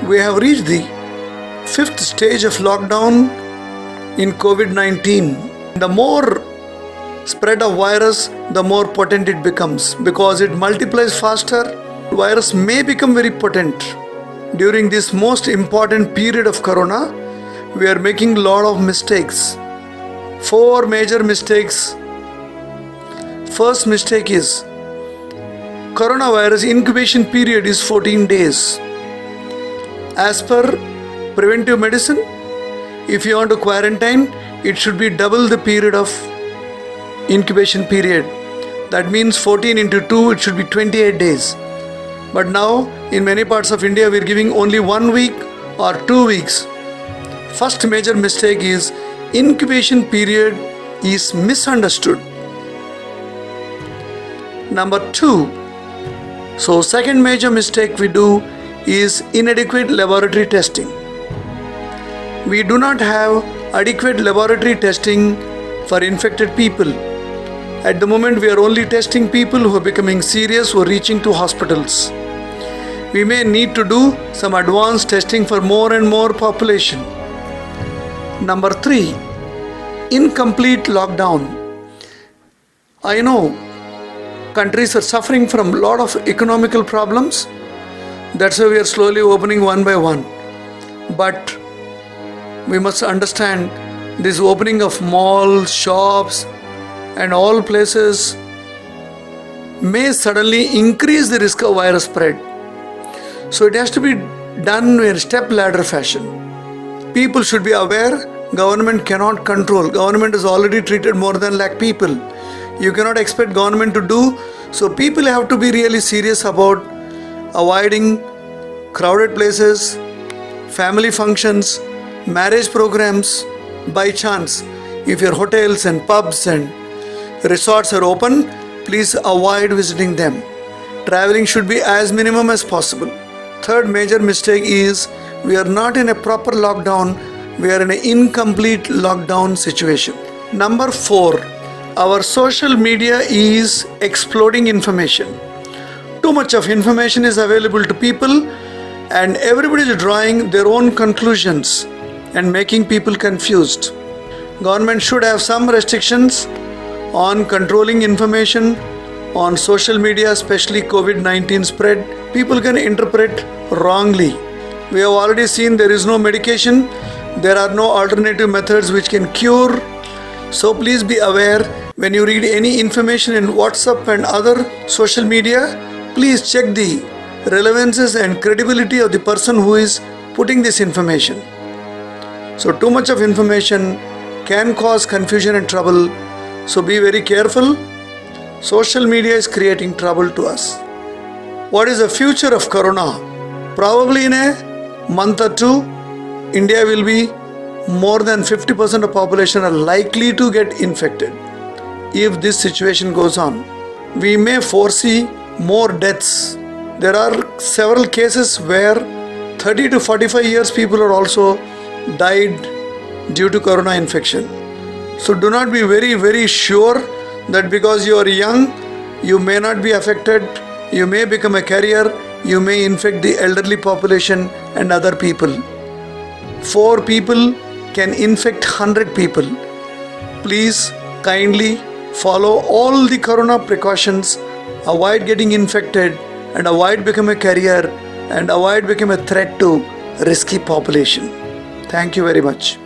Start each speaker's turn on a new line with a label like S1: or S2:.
S1: We have reached the fifth stage of lockdown in COVID-19. The more spread of virus, the more potent it becomes because it multiplies faster. Virus may become very potent. During this most important period of corona, we are making a lot of mistakes. 4 major mistakes. First mistake is coronavirus incubation period is 14 days. As per preventive medicine, if you want to quarantine, it should be double the period of incubation period. That means 14 into 2, it should be 28 days. But now, in many parts of India, we are giving only 1 week or 2 weeks. First major mistake is incubation period is misunderstood. Number 2. So second major mistake we do is inadequate laboratory testing. We do not have adequate laboratory testing for infected people. At the moment, we are only testing people who are becoming serious, who are reaching to hospitals. We may need to do some advanced testing for more and more population. Number 3, incomplete lockdown. I know countries are suffering from a lot of economical problems. That's why we are slowly opening one by one. But we must understand this opening of malls, shops, and all places may suddenly increase the risk of virus spread. So it has to be done in step ladder fashion. People should be aware. Government cannot control. Government has already treated more than 1 lakh people. You cannot expect government to do. So people have to be really serious about avoiding crowded places, family functions, marriage programs. By chance, if your hotels and pubs and resorts are open, please avoid visiting them. Traveling should be as minimum as possible. Third major mistake is we are not in a proper lockdown, we are in an incomplete lockdown situation. Number 4, our social media is exploding information. Too much of information is available to people and everybody is drawing their own conclusions and making people confused. Government should have some restrictions on controlling information on social media, especially COVID-19 spread. People can interpret wrongly. We have already seen there is no medication, there are no alternative methods which can cure. So please be aware when you read any information in WhatsApp and other social media, please check the relevances and credibility of the person who is putting this information. So too much of information can cause confusion and trouble. So be very careful. Social media is creating trouble to us. What is the future of corona? Probably in a month or 2, India will be more than 50% of population are likely to get infected. If this situation goes on, we may foresee more deaths. There are several cases where 30 to 45 years people are also died due to corona infection. So do not be very sure that because you are young, you may not be affected, you may become a carrier, you may infect the elderly population and other people. 4 people can infect 100 people. Please kindly follow all the corona precautions, avoid getting infected and avoid becoming a carrier and avoid becoming a threat to risky population. Thank you very much.